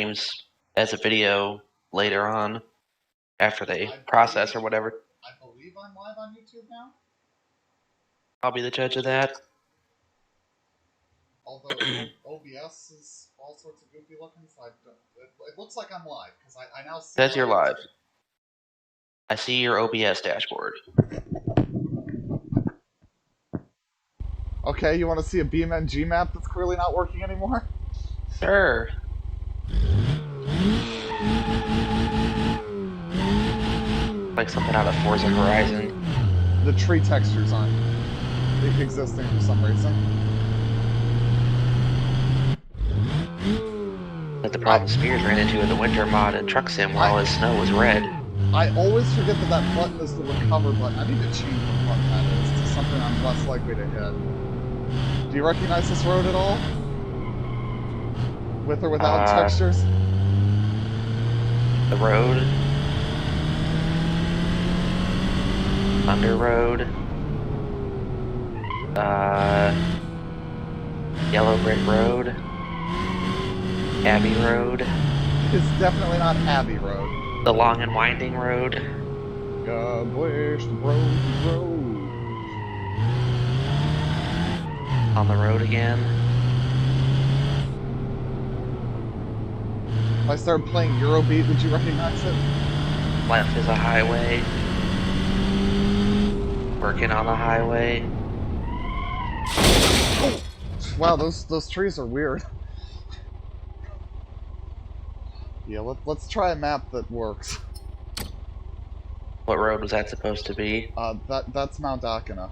games as a video later on after they process or whatever. I believe I'm live on YouTube now. I'll be the judge of that. Although OBS is all sorts of goofy looking, so it looks like I'm live because I now see. Says you're live. I see your OBS dashboard. Okay, you want to see a BeamNG map that's clearly not working anymore? Sure. Like something out of Forza Horizon. The tree textures aren't existing for some reason. But the problem Spears ran into in the winter mod in Truck Sim while his snow was red. I always forget that that button is the recover button. I need to change what button that is to something I'm less likely to hit. Do you recognize this road at all? With or without textures? The road. Under road. Yellow Brick Road. Abbey Road. It's definitely not Abbey Road. The Long and Winding Road. God bless the road. On the road again. If I started playing Eurobeat, would you recognize it? Left is a highway. Working on the highway. Oh. Wow, those trees are weird. Yeah, let's try a map that works. What road was that supposed to be? That's Mount Akina.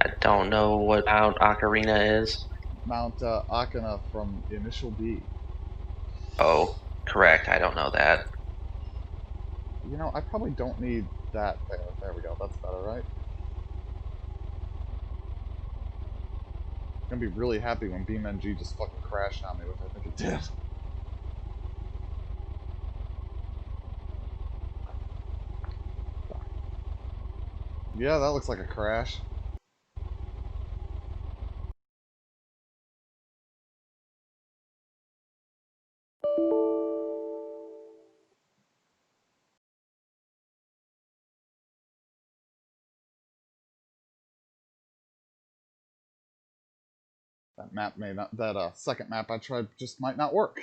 I don't know what Mount Ocarina is. Mount Akina from Initial D. Oh, correct. I don't know that. You know, I probably don't need that there. There we go. That's better, right? I'm gonna be really happy when BeamNG just fucking crashed on me, which I think it did. Yeah, that looks like a crash. That map may not. That second map I tried just might not work.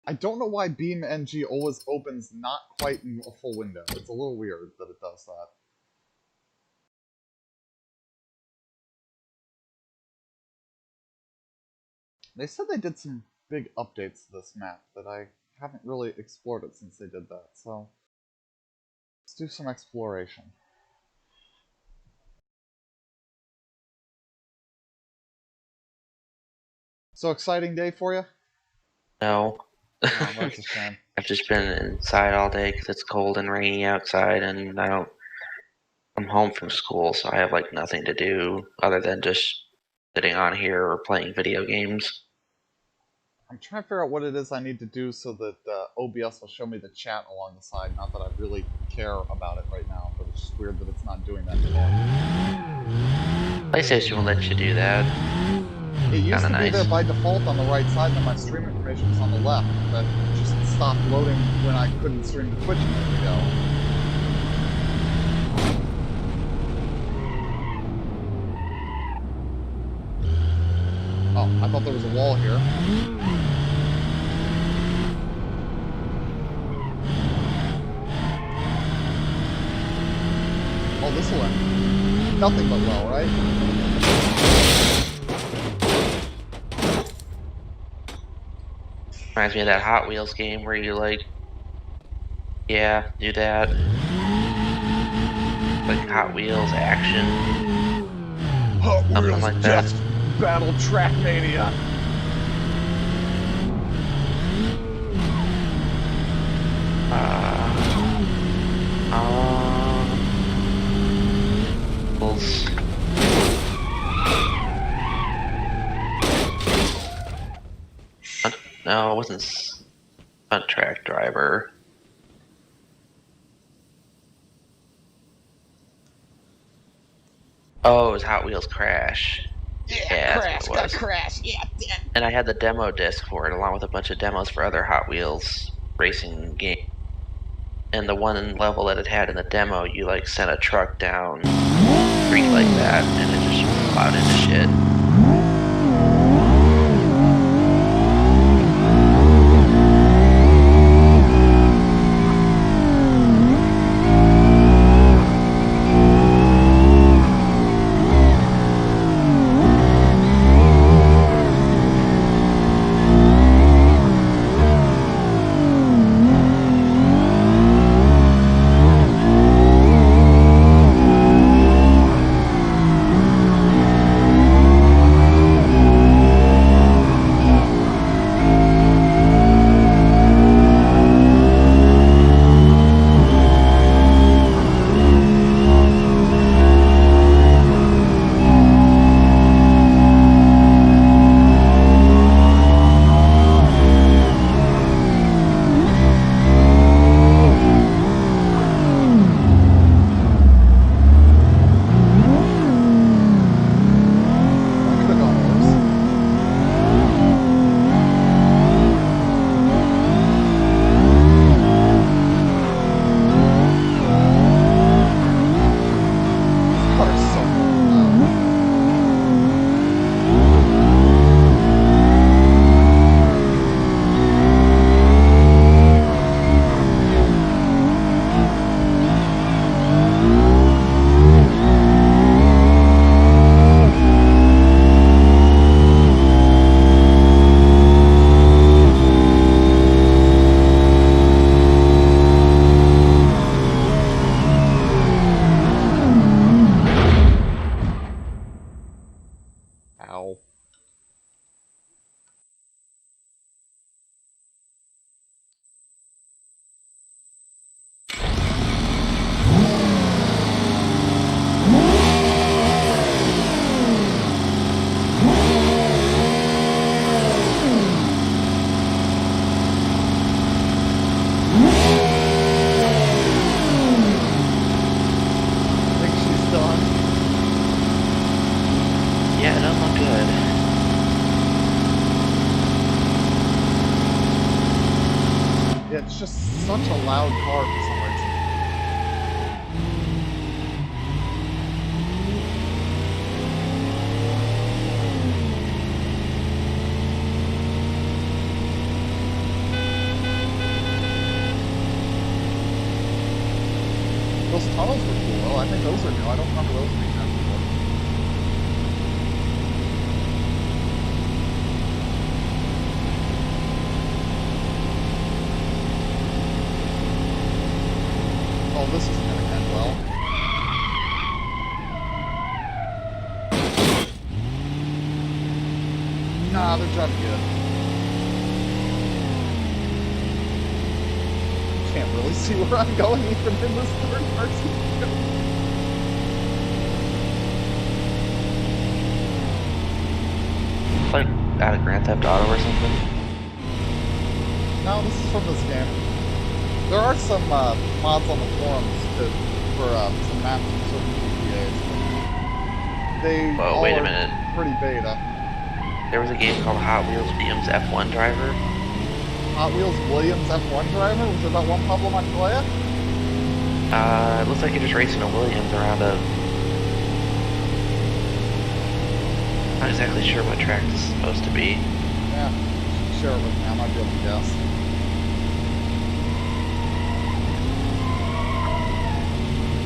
I don't know why BeamNG always opens not quite in a full window. It's a little weird that it does that. They said they did some big updates to this map that I haven't really explored it since they did that, so let's do some exploration. So exciting day for you? No. Oh, that's a shame. I've just been inside all day because it's cold and rainy outside, and I'm home from school, so I have like nothing to do other than just sitting on here or playing video games. I'm trying to figure out what it is I need to do so that OBS will show me the chat along the side. Not that I really care about it right now, but it's just weird that it's not doing that anymore. PlayStation will let you do that. It used to be there by default on the right side, and then my stream information was on the left. That just stopped loading when I couldn't stream to Twitch a minute ago. Oh, I thought there was a wall here. Oh, this will end nothing but well, right? Reminds me of that Hot Wheels game where you like, yeah, do that. Like Hot Wheels action. Hot Something Wheels like that. Death Battle Trackmania. No, it wasn't Stunt Track Driver. Oh, it was Hot Wheels Crash. Yeah, Yeah, that's what Crash, it got was. Crash. Yeah, damn. And I had the demo disc for it, along with a bunch of demos for other Hot Wheels racing games. And the one level that it had in the demo, you like sent a truck down a street like that, and it just plowed into shit. I could have gone worse. This car is so fucking loud. Ow. I think she's done. Yeah, it doesn't look good. Yeah, it's just such a loud car for some reason. Those tunnels were cool, though. I think those are new. I don't remember those being there before. Oh, this isn't gonna end well. Nah, they're driving good. Can't really see where I'm going even in this third person view. Like out of Grand Theft Auto or something. No, this is from this game. There are some mods on the forums for some maps and certain GTAs, but they Whoa, all wait a are minute. pretty beta. There was a game called Hot Wheels Williams F1 Driver. Hot Wheels Williams F1 driver? Was there that one Pablo Montoya? It looks like you're just racing a Williams around a... Not exactly sure what track this is supposed to be. Yeah, share it with me. I might be able to guess.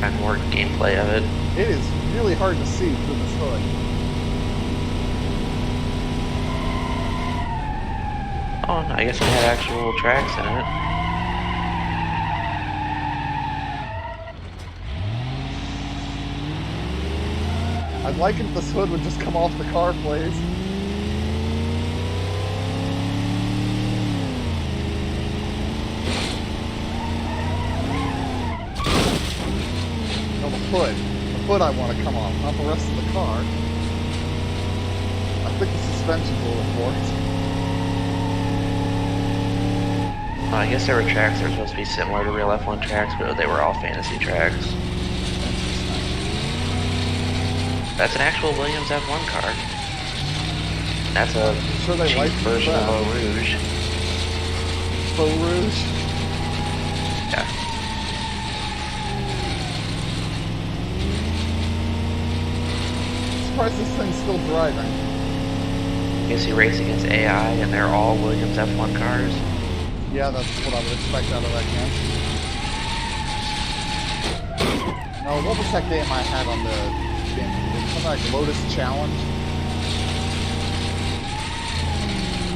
And more gameplay of it. It is really hard to see through this hood. Oh, I guess it had actual tracks in it. I'd like if this hood would just come off the car, please. No, the hood. The hood I want to come off, not the rest of the car. I think the suspension's a little forked. I guess there were tracks that were supposed to be similar to real F1 tracks, but they were all fantasy tracks. That's an actual Williams F1 car. That's a sure they cheap licensed version of that. Eau Rouge. Eau Rouge. Yeah. I'm surprised this thing's still driving. You see race against AI, and they're all Williams F1 cars. Yeah, that's what I would expect out of that game. No, what was that game I had on the game? Something like Lotus Challenge?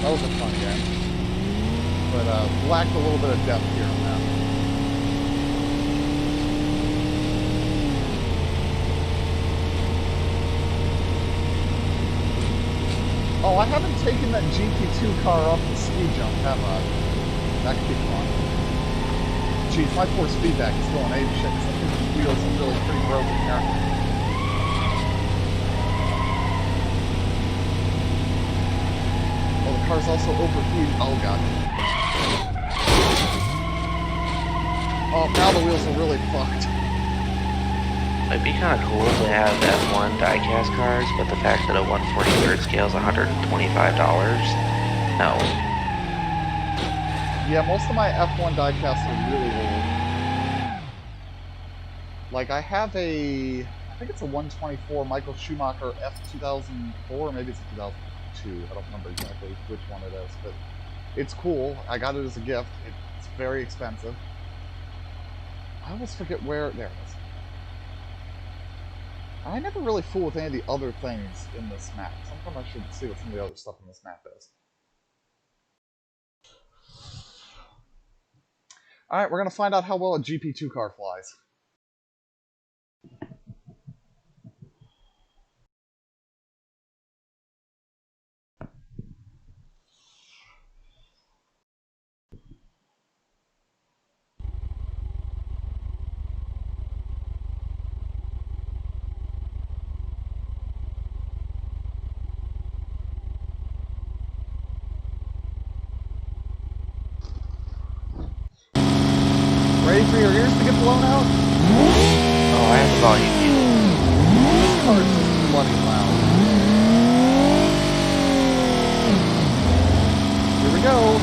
That was a fun game. But lacked a little bit of depth here and there. Oh, I haven't taken that GP2 car off the ski jump, have I? That could be fun. Jeez, my force feedback is going ape shit because I think the wheels are really pretty broken here. Oh, the car's also overheated. Oh, God. Oh, now the wheels are really fucked. It'd be kind of cool to have F1 diecast cars, but the fact that a 1/43rd scale is $125, no. Yeah, most of my F1 diecasts are really old. Like, I have I think it's a 124 Michael Schumacher F2004, maybe it's a 2002. I don't remember exactly which one it is, but it's cool. I got it as a gift. It's very expensive. I always forget where... There it is. I never really fool with any of the other things in this map. Sometimes I should see what some of the other stuff in this map is. Alright, we're going to find out how well a GP2 car flies. Ready for your ears to get blown out? Oh, I have the volume muted. This car is just bloody loud. Here we go.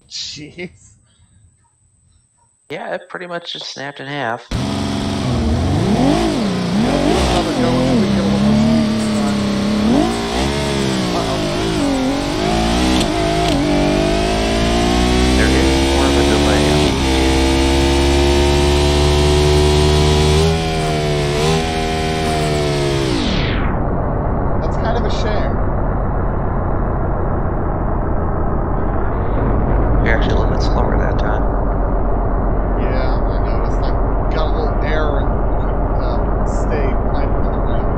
Jeez. Yeah, it pretty much just snapped in half. Another go and we get a little more speed this time. Uh-oh. There is more of a delay on the That's kind of a shame. You're actually a little bit slower that time. Yeah, I noticed. I got a little error and couldn't stay planted on the ground.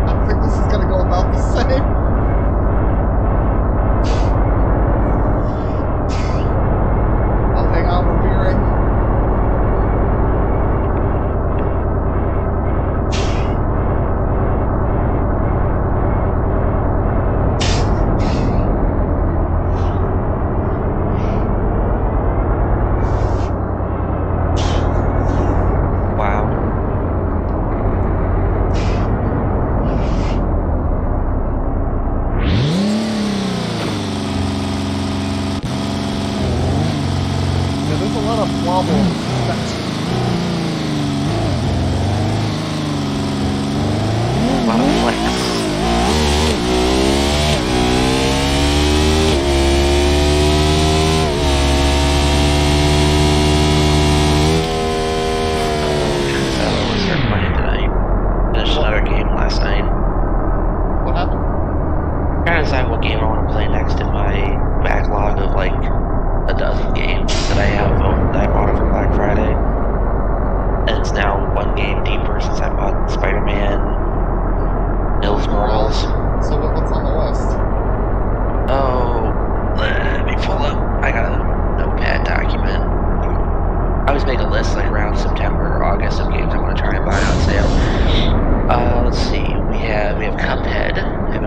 I think this is going to go about the same.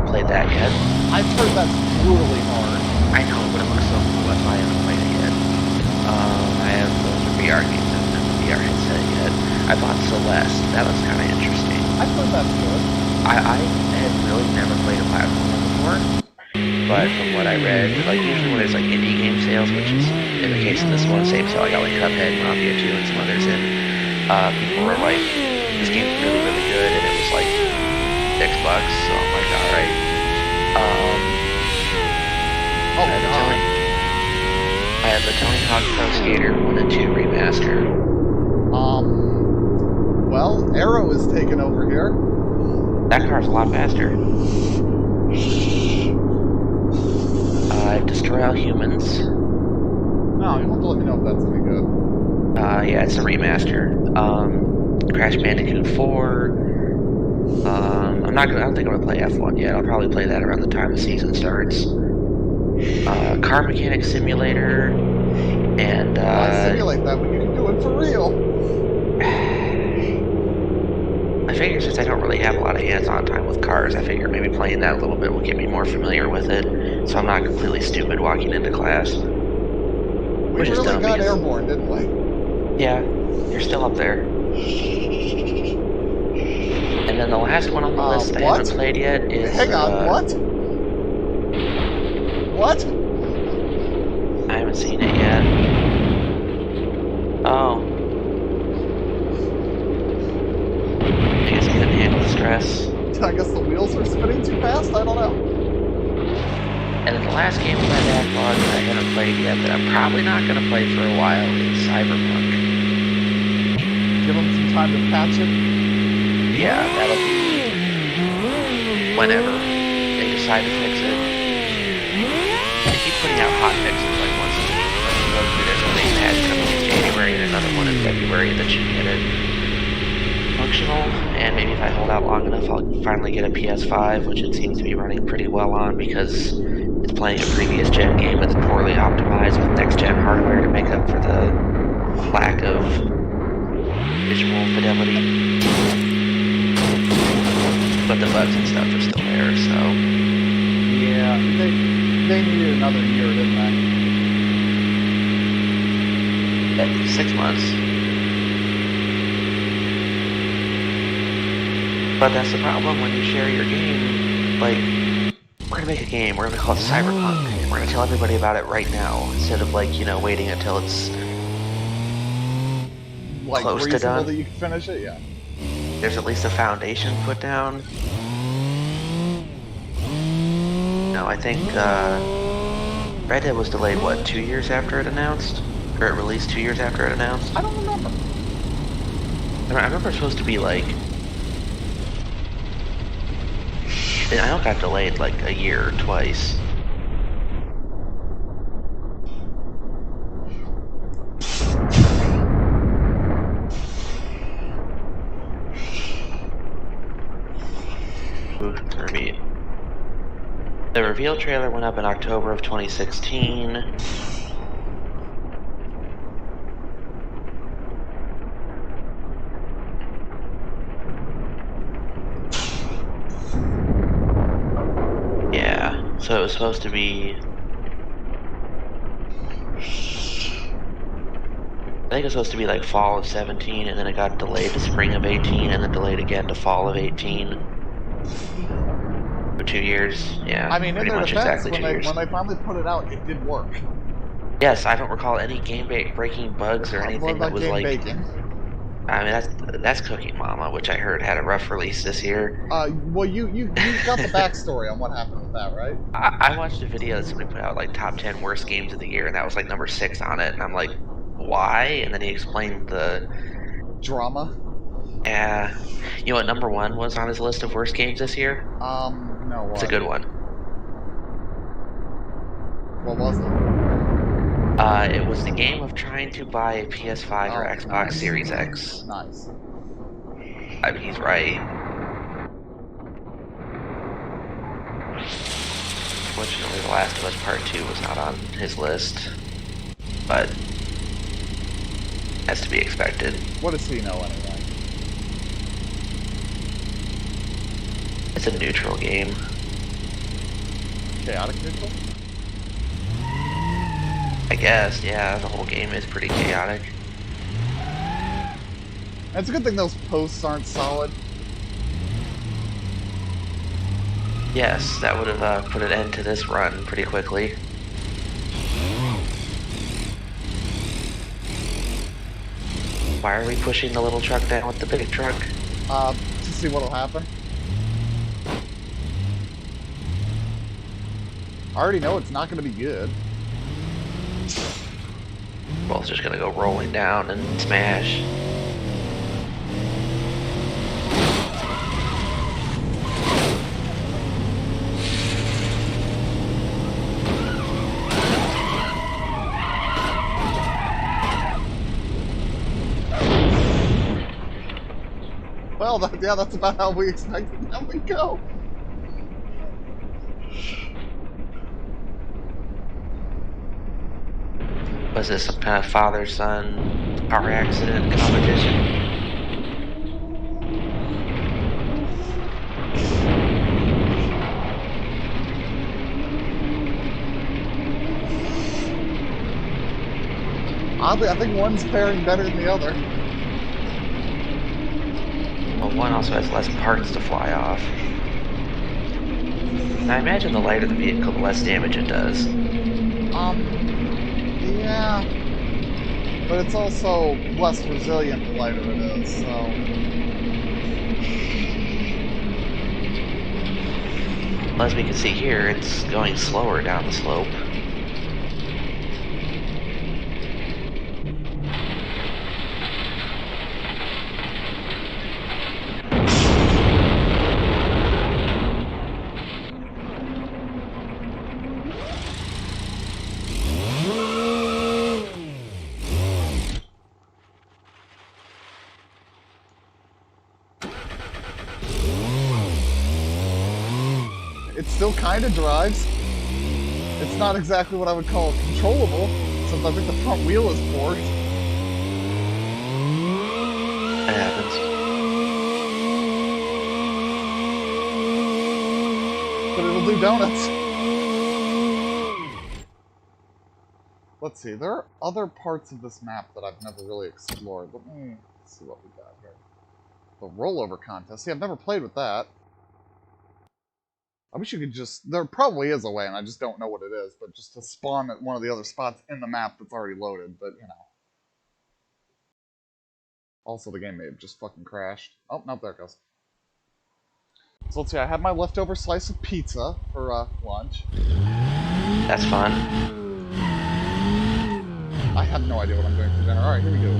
haven't played that yet. I've heard that's brutally hard. I know, but it looks so cool. That's why I haven't played it yet. I have the VR games. I haven't the VR headset yet. I bought Celeste. That looks kind of interesting. I've heard that's good. I have really never played a platformer before, but from what I read, like usually when there's like indie game sales, which is in the case of this one, same sale. I got like Cuphead, Mafia 2, and some others in. People were like, this game's really, really good, and it was like $6, so I'm like, alright. I have the Tony Hawk Pro Skater 1 and 2 remaster. Well, Arrow is taking over here. That car's a lot faster. Destroy All Humans. No, you have to let me know if that's any good. Yeah, it's a remaster. Crash Bandicoot 4. I don't think I'm gonna play F1 yet. I'll probably play that around the time the season starts. Car Mechanic Simulator, and Why simulate that when you can do it for real? I figure since I don't really have a lot of hands-on time with cars, I figure maybe playing that a little bit will get me more familiar with it, so I'm not completely stupid walking into class. We really got airborne, didn't we? Yeah, you're still up there. And then the last one on the list I haven't played yet is... Hang on, what? What? I haven't seen it yet. Oh. I guess I couldn't handle the stress. I guess the wheels are spinning too fast? I don't know. And then the last game in my backlog that I haven't played yet that I'm probably not going to play for a while is Cyberpunk. Give them some time to patch it? Yeah, that'll be whenever they decide to fix it. They keep putting out hot fixes like once a week. There's a big patch coming in January and another one in February that should get it functional. And maybe if I hold out long enough, I'll finally get a PS5, which it seems to be running pretty well on because it's playing a previous gen game that's poorly optimized with next gen hardware to make up for the lack of visual fidelity. But the bugs and stuff are still there, so... Yeah, they needed another year, didn't they? 6 months. But that's the problem when you share your game. Like, we're gonna make a game, we're gonna call it Cyberpunk, and we're gonna tell everybody about it right now, instead of, like, you know, waiting until it's like close to done. That you can finish it, yeah. There's at least a foundation put down. No, I think Red Dead was delayed, what, 2 years after it announced? Or it released 2 years after it announced? I don't remember. I remember it's supposed to be like... I know it got delayed like a year or twice. The reveal trailer went up in October of 2016. Yeah, so it was supposed to be... I think it was supposed to be like fall of 17, and then it got delayed to spring of 18, and then delayed again to fall of 18. For 2 years, yeah. I mean, in their defense, exactly when they finally put it out, it did work. Yes, I don't recall any game-breaking bugs or anything that was like... Baking? I mean, that's Cooking Mama, which I heard had a rough release this year. Well, you got the backstory on what happened with that, right? I watched a video that somebody put out, like, top 10 worst games of the year, and that was, like, number 6 on it, and I'm like, why? And then he explained the... drama? Yeah. You know what number 1 was on his list of worst games this year? No, what? It's a good one. What was it? It was the game of trying to buy a PS5 or Xbox Series X. Nice. I mean, he's right. Fortunately, The Last of Us Part 2 was not on his list, but has to be expected. What does he know anyway? It's a neutral game. chaotic neutral? I guess, yeah, the whole game is pretty chaotic. And it's a good thing those posts aren't solid. Yes, that would have put an end to this run pretty quickly. Why are we pushing the little truck down with the big truck? To see what'll happen. I already know it's not going to be good. Well, it's just gonna go rolling down and smash. Well, yeah, that's about how we expected them to go. Was this some kind of father-son car accident competition? Oddly, I think one's pairing better than the other. Well, one also has less parts to fly off. I imagine the lighter the vehicle, the less damage it does. Yeah. But it's also less resilient the lighter it is, so... Well, as we can see here, it's going slower down the slope. It still kind of drives. It's not exactly what I would call controllable, since I think the front wheel is forked. That happens. But it'll do donuts. Let's see, there are other parts of this map that I've never really explored. Let me see what we got here. The rollover contest. See, I've never played with that. I wish you could just... There probably is a way, and I just don't know what it is, but just to spawn at one of the other spots in the map that's already loaded, but, you know. Also, the game may have just fucking crashed. Oh, no, there it goes. So let's see, I had my leftover slice of pizza for lunch. That's fun. I have no idea what I'm doing for dinner. Alright, here we go.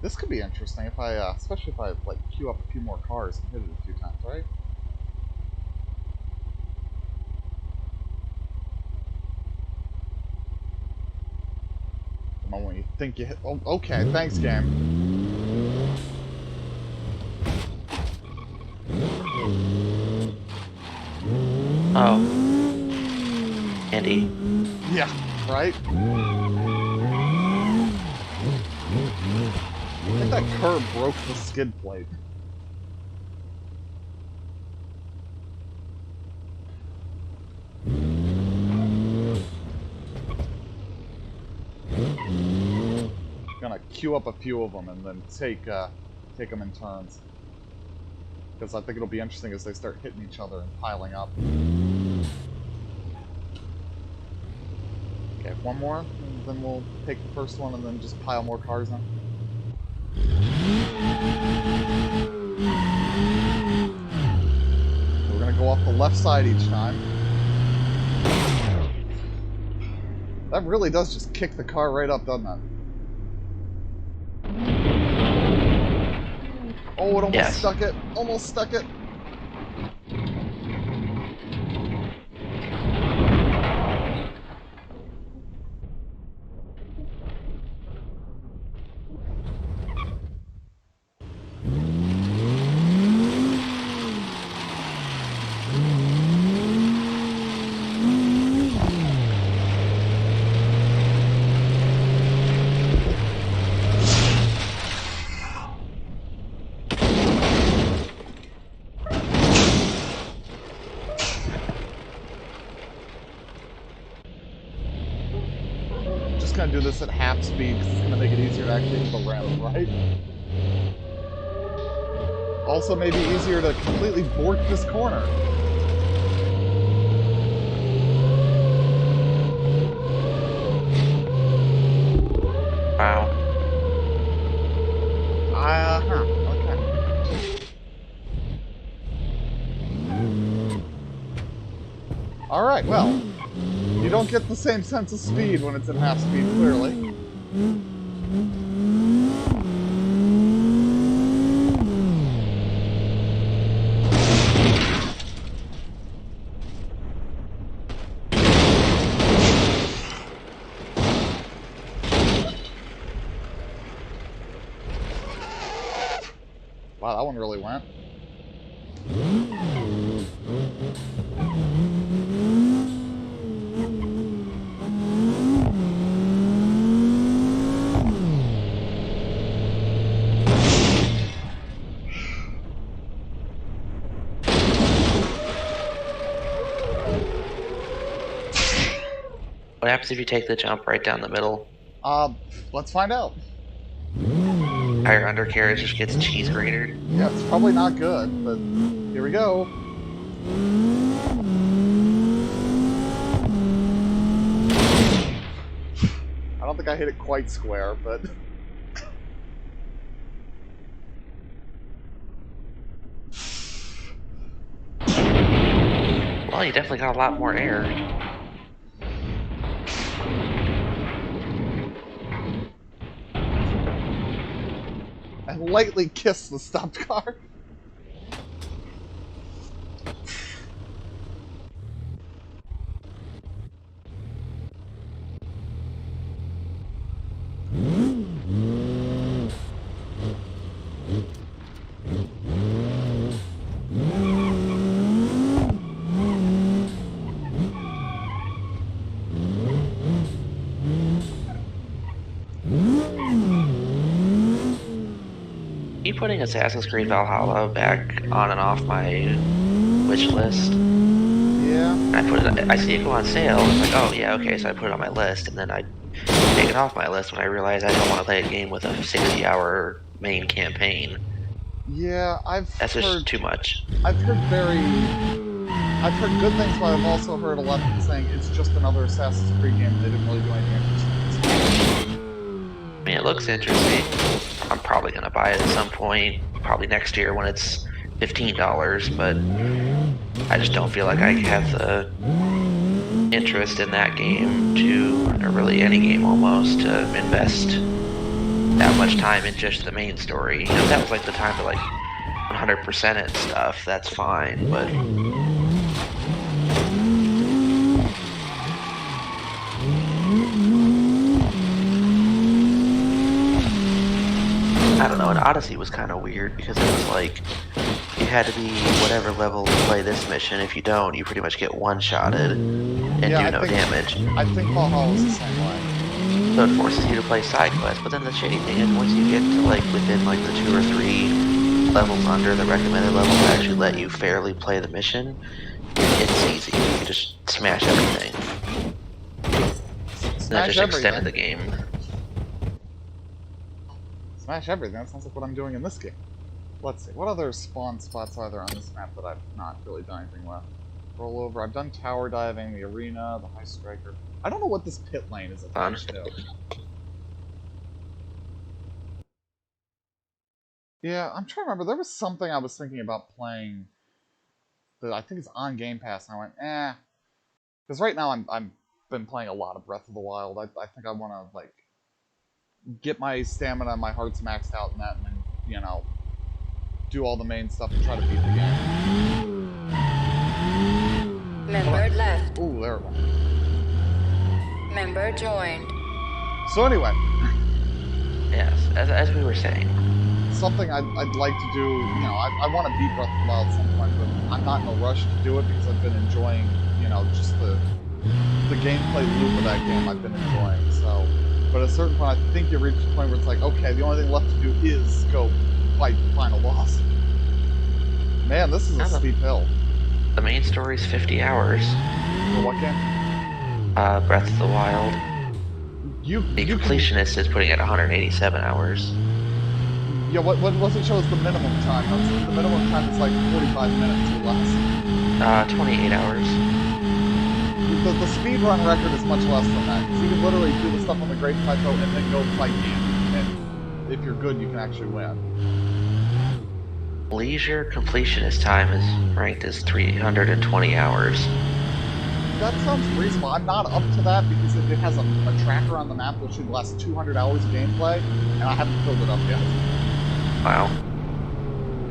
This could be interesting if I, especially if I, like, queue up a few more cars and hit it a few times, right? The moment you think you hit... Oh, okay, thanks, game. Oh. Andy. Yeah, right? I think that curb broke the skid plate. Gonna queue up a few of them and then take them in turns. Because I think it'll be interesting as they start hitting each other and piling up. Okay, one more, and then we'll take the first one and then just pile more cars in. We're gonna go off the left side each time. That really does just kick the car right up, doesn't it? Oh, it almost stuck it. Almost stuck it. to do this at half speed because it's going to make it easier to actually hit the rim, right? Also, maybe easier to completely bork this corner. Wow. Okay. Alright, well, you don't get the same sense of speed when it's at half speed, clearly. Wow, that one really went. What happens if you take the jump right down the middle? Let's find out. Entire undercarriage just gets cheese grated. Yeah, it's probably not good, but here we go. I don't think I hit it quite square, but... Well, you definitely got a lot more air. I lightly kissed the stopped car. Keep putting Assassin's Creed Valhalla back on and off my wish list. Yeah. I see it go on sale. It's like, oh yeah, okay, so I put it on my list, and then I take it off my list when I realize I don't want to play a game with a 60-hour main campaign. Yeah, That's just too much. I've heard good things, but I've also heard a lot of people saying it's just another Assassin's Creed game. They didn't really do anything interesting. I mean, it looks interesting. I'm probably gonna buy it at some point, probably next year when it's $15, but I just don't feel like I have the interest in that game or really any game almost, to invest that much time in just the main story. You know, if that was like the time to like 100% it stuff, that's fine, but I don't know, and Odyssey was kind of weird because it was like you had to be whatever level to play this mission. If you don't, you pretty much get one-shotted and do no damage. I think Valhalla is the same way. So it forces you to play side quests, but then the shitty thing is once you get to like within like the 2 or 3 levels under the recommended level to actually let you fairly play the mission, it's easy. You can just smash everything. That just extended the game. Smash everything. That sounds like what I'm doing in this game. Let's see. What other spawn spots are there on this map that I've not really done anything with? Rollover. I've done tower diving, the arena, the high striker. I don't know what this pit lane is attached to. Yeah, I'm trying to remember. There was something I was thinking about playing that I think is on Game Pass, and I went, eh. Because right now I'm been playing a lot of Breath of the Wild. I think I want to like get my stamina and my hearts maxed out in that, and then, you know, do all the main stuff and try to beat the game. Member left. Ooh, there it went. Member joined. So anyway. Yes, as we were saying. Something I'd like to do, you know, I want to beat Breath of the Wild at some point, but I'm not in a rush to do it because I've been enjoying, you know, just the gameplay loop of that game I've been enjoying, so... But at a certain point, I think you reach the point where it's like, okay, the only thing left to do is go fight the final boss. Man, this is a steep hill. The main story's 50 hours. For what game? Breath of the Wild. The completionist is putting it at 187 hours. Yeah, what does it show as the minimum time? The minimum time is like 45 minutes or less. 28 hours. The speed run record is much less than that, because you can literally do the stuff on the Great Plateau and then go fight Ganon. And if you're good, you can actually win. Leisure completionist time is ranked as 320 hours. That sounds reasonable. I'm not up to that because it has a tracker on the map that should last 200 hours of gameplay, and I haven't filled it up yet. Wow.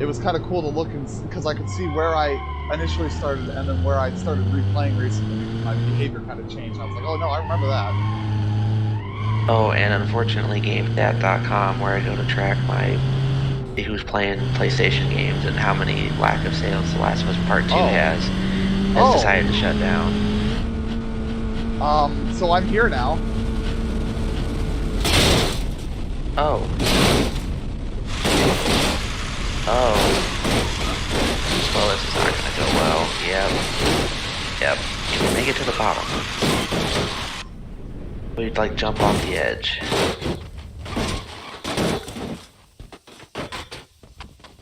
It was kind of cool to look, because I could see where I initially started and then where I started replaying recently. My behavior kind of changed. I was like, oh no, I remember that. Oh, and unfortunately, GameStat.com, where I go to track see who's playing PlayStation games and how many lack of sales The Last of Us Part 2 has decided to shut down. So I'm here now. Oh. Oh. Well, this is not gonna go well. Yep. Can we make it to the bottom? We'd like jump off the edge.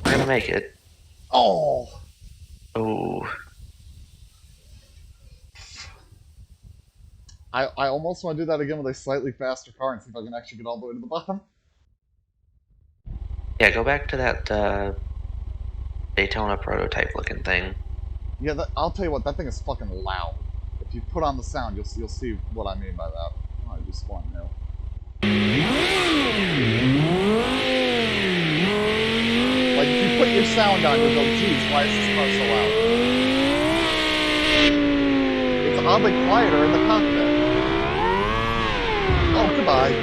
We're gonna make it. Oh. I almost want to do that again with a slightly faster car and see if I can actually get all the way to the bottom. Yeah, go back to that Daytona prototype looking thing. Yeah, I'll tell you what, that thing is fucking loud. If you put on the sound, you'll see what I mean by that. Oh, I just spawned now. Like, if you put your sound on, you'll go, geez, why is this car so loud? It's oddly quieter in the cockpit. Oh, goodbye.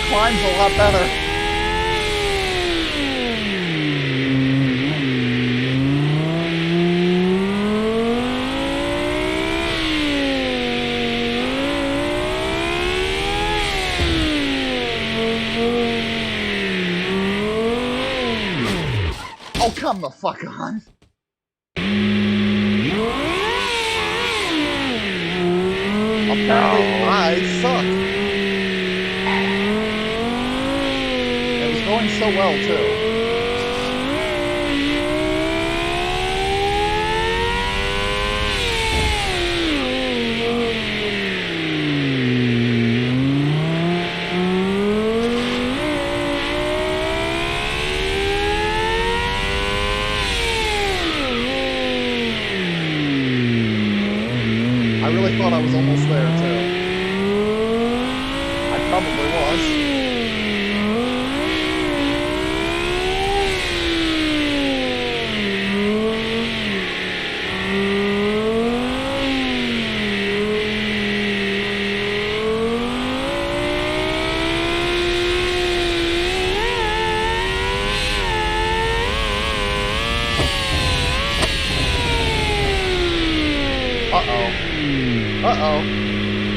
Climb's a lot better. Oh, come the fuck on. Apparently, I suck. Going so well, too. I really thought I was almost there, too. I probably was.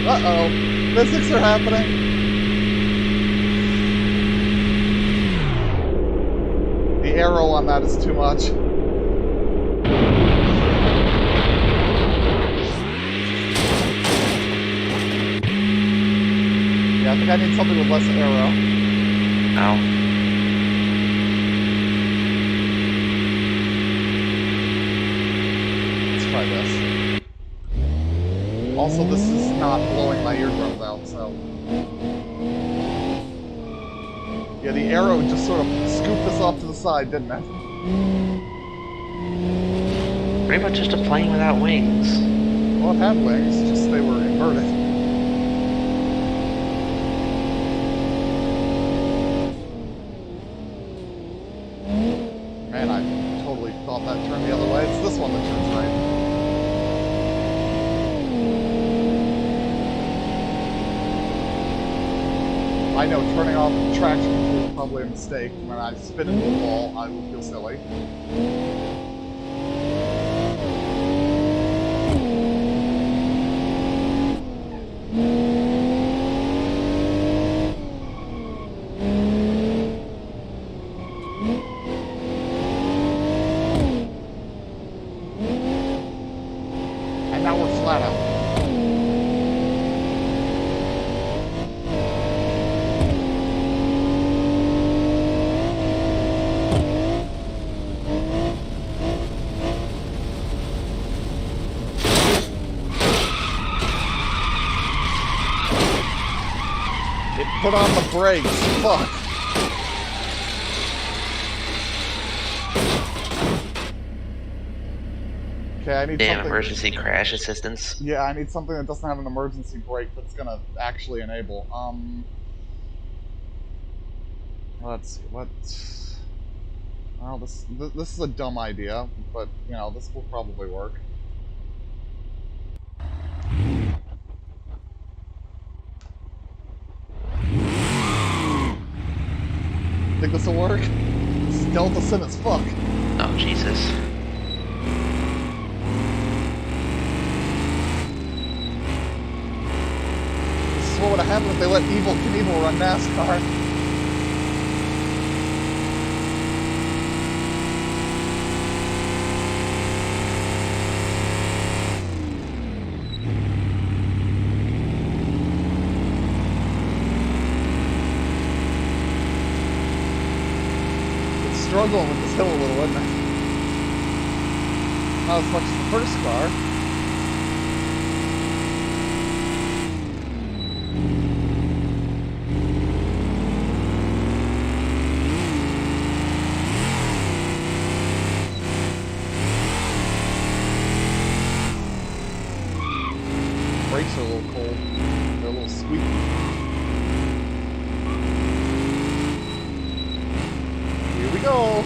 Uh-oh. Physics are happening. The arrow on that is too much. Yeah, I think I need something with less arrow. Ow. Let's try this. Also, this is not blowing my eardrums out, so... Yeah, the arrow just sort of scooped us off to the side, didn't it? Pretty much just a plane without wings. Well, it had wings, just they were inverted. Man, I totally thought that turned the other way. It's this one that turns right. I know turning off traction control is probably a mistake. When I spin into the wall, I will feel silly. And now we're flat out. Put on the brakes. Fuck. Okay, I need Damn, something. emergency crash assistance. Yeah, I need something that doesn't have an emergency brake that's gonna actually enable. Let's see. What? Well, this is a dumb idea, but you know this will probably work. Think this will work? This is Delta Sim as fuck. Oh, Jesus. This is what would have happened if they let Evil Knievel run NASCAR. Struggling with this hill a little, isn't it? Not as much as the first car. Brakes are a little cold. They're a little squeaky. Here we go.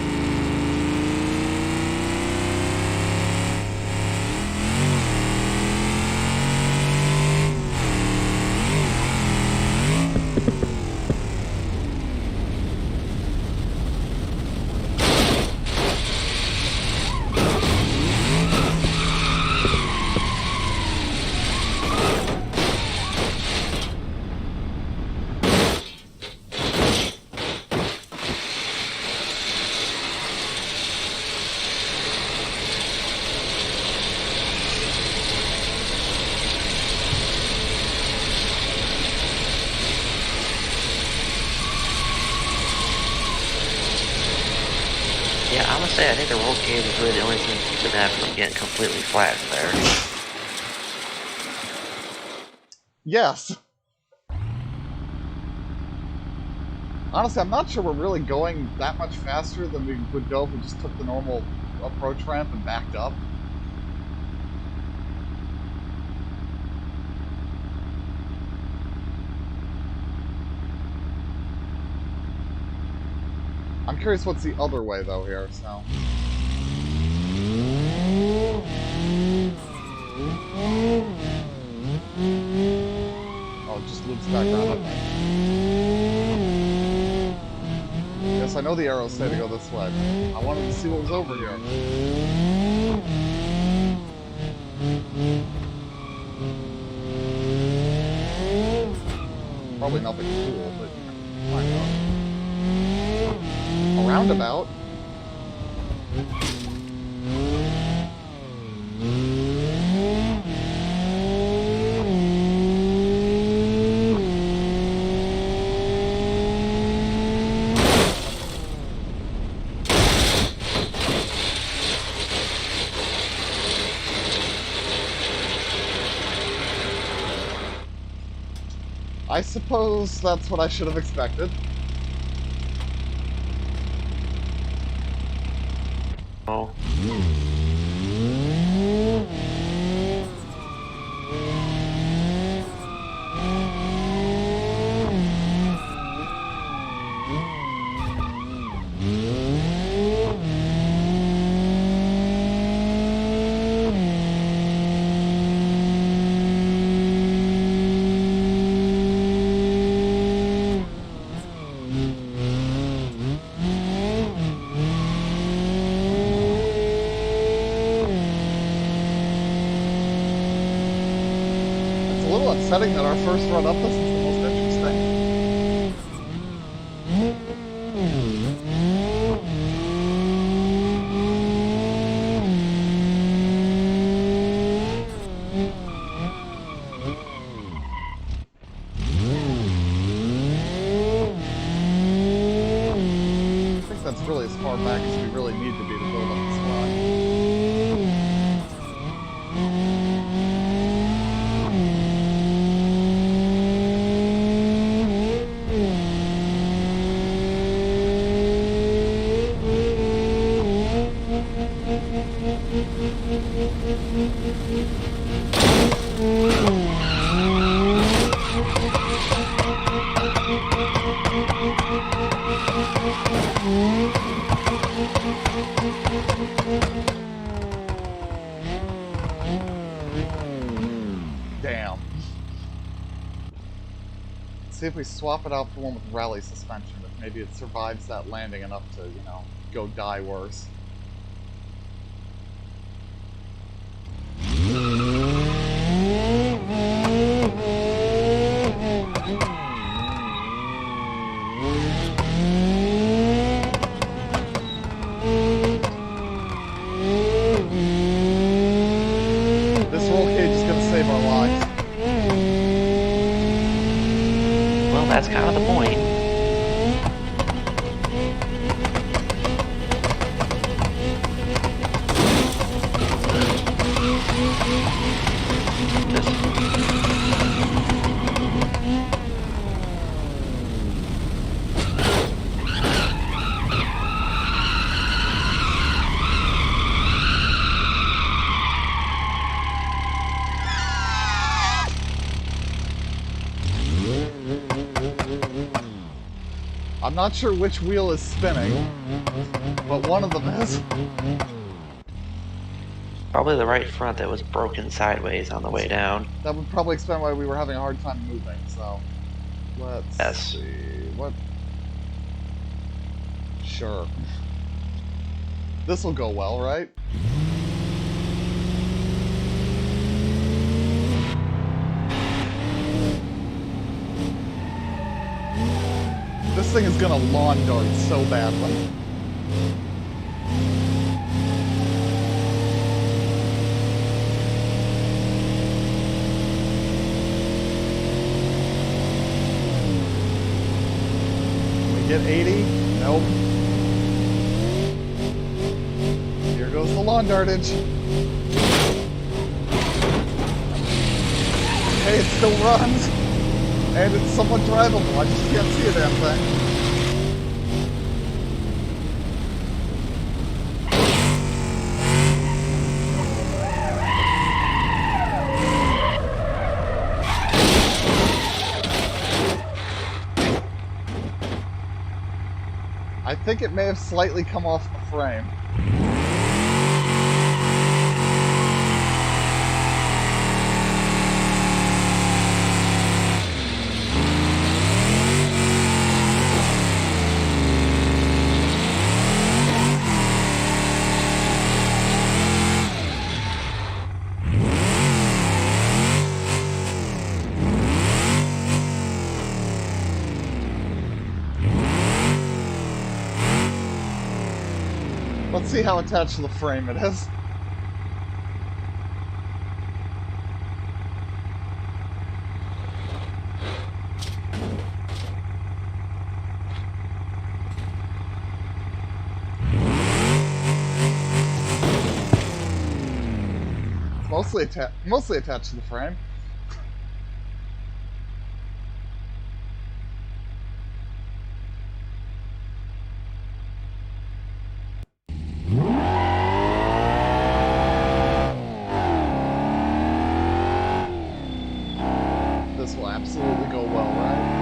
Yeah, I'm gonna say I think the roll cage is really the only thing keeping that from getting completely flat in there. Yes. Honestly, I'm not sure we're really going that much faster than we would go if we just took the normal approach ramp and backed up. I'm curious what's the other way, though, here, so... Oh, it just loops back around, okay. Yes, I know the arrows say to go this way. I wanted to see what was over here. Probably nothing cool, but find out. A roundabout? I suppose that's what I should have expected. Oh. upsetting that our first run up this is the most interesting. I think that's really as far back as we really need to be to build up this run. Damn. See if we swap it out for one with rally suspension, if maybe it survives that landing enough to, you know, go die worse. This roll cage is gonna save our lives. Well, that's kind of the point. I'm not sure which wheel is spinning, but one of them is. Probably the right front that was broken sideways on the way down. That would probably explain why we were having a hard time moving, so... Let's Yes. see... What... Sure. This'll go well, right? This thing is gonna lawn dart so badly. We get 80? Nope. Here goes the lawn dartage. Hey, it still runs. And it's somewhat drivable. I just can't see a damn thing. I think it may have slightly come off the frame. Let's see how attached to the frame it is. Mostly attached to the frame. This will absolutely go well, right?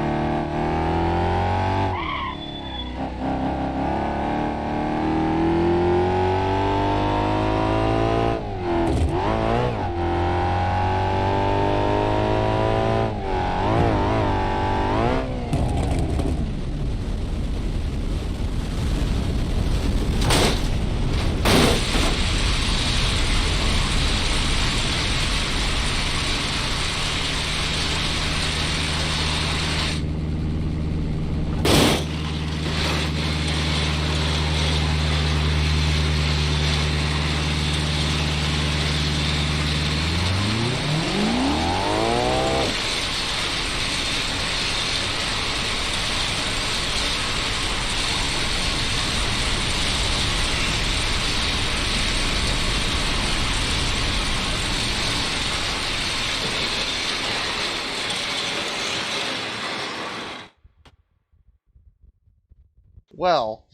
Well,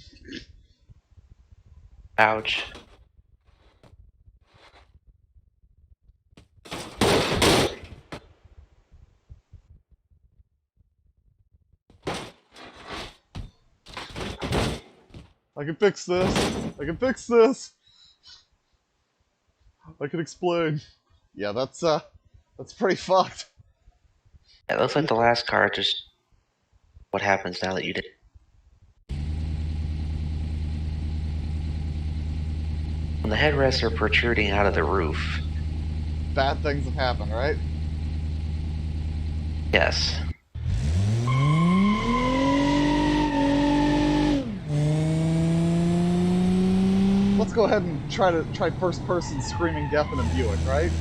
Ouch. I can fix this. I can fix this. I can explain. Yeah, that's pretty fucked. Yeah, it looks like the last car, just what happens now that you did. When the headrests are protruding out of the roof. Bad things have happened, right? Yes. Let's go ahead and try first person screaming death in a Buick, right?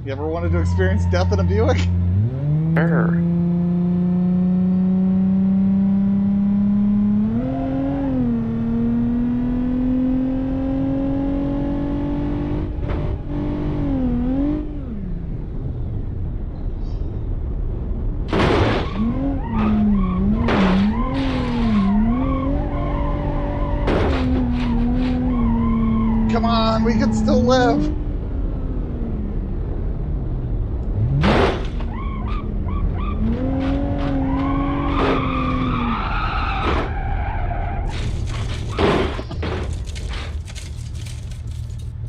You ever wanted to experience death in a Buick? Sure. Come on, we can still live.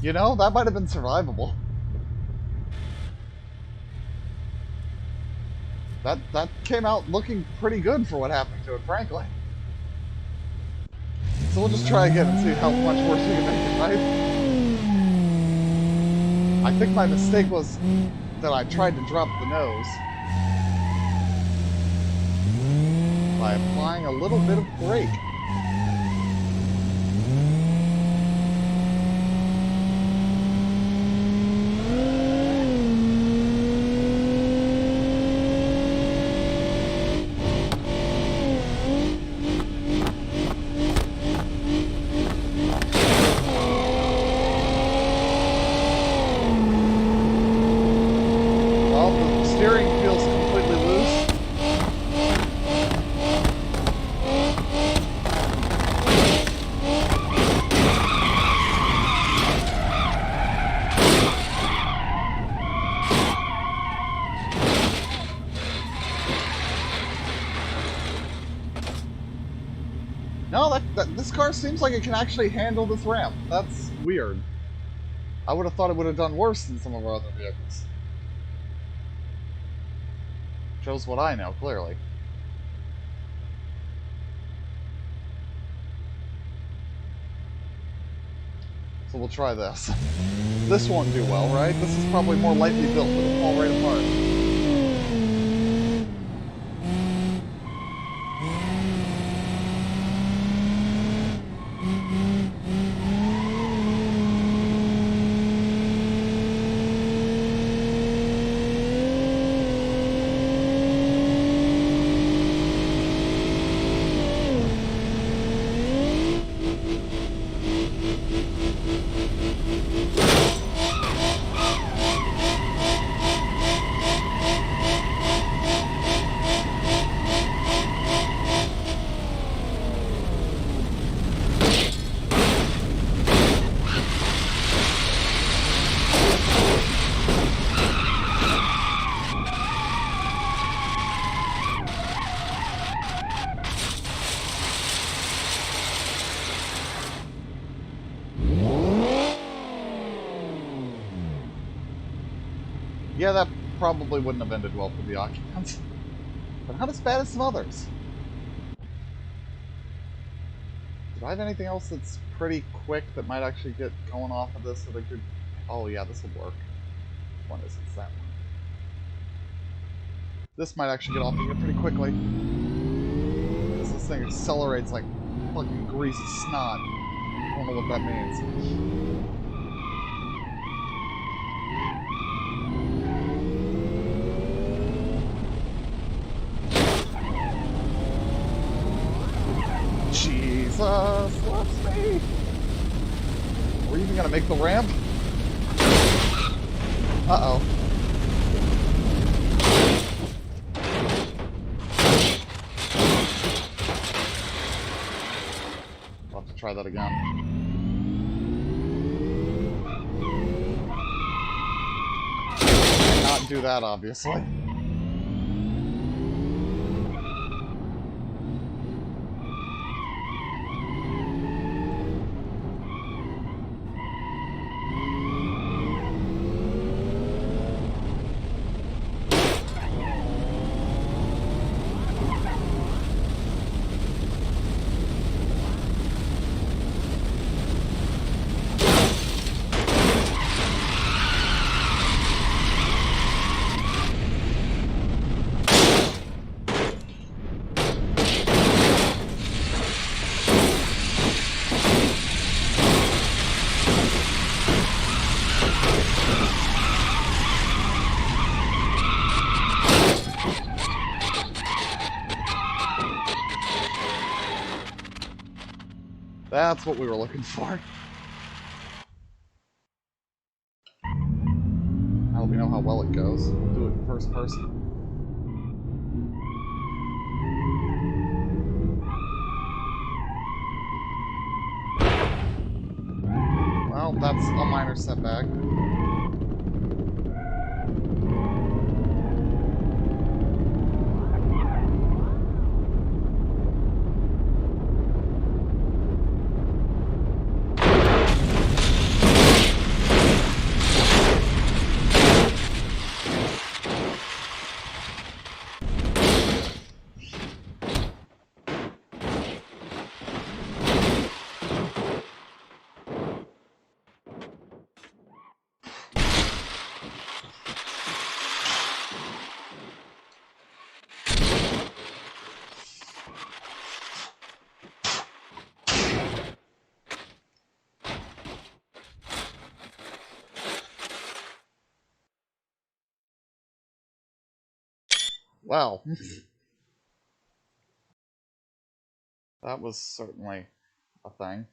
You know, that might have been survivable. That came out looking pretty good for what happened to it, frankly. So we'll just try again and see how much worse we can make it, right? I think my mistake was that I tried to drop the nose by applying a little bit of brake. Well, the steering feels completely loose. No, this car seems like it can actually handle this ramp. That's weird. I would have thought it would have done worse than some of our other vehicles. Shows what I know, clearly. So we'll try this. This won't do well, right? This is probably more lightly built. It'll fall right apart. Yeah, that probably wouldn't have ended well for the occupants. But not as bad as some others. Do I have anything else that's pretty quick that might actually get going off of this that I could... Oh yeah, this will work. One is it's that one. This might actually get off of here pretty quickly. Because this thing accelerates like fucking greasy snot. I don't know what that means. Jesus, let's see. We're even gonna make the ramp? Uh-oh. try that again. Not do that, obviously. That's what we were looking for. I hope you know how well it goes. We'll do it in first person. Well, that's a minor setback. Well, that was certainly a thing.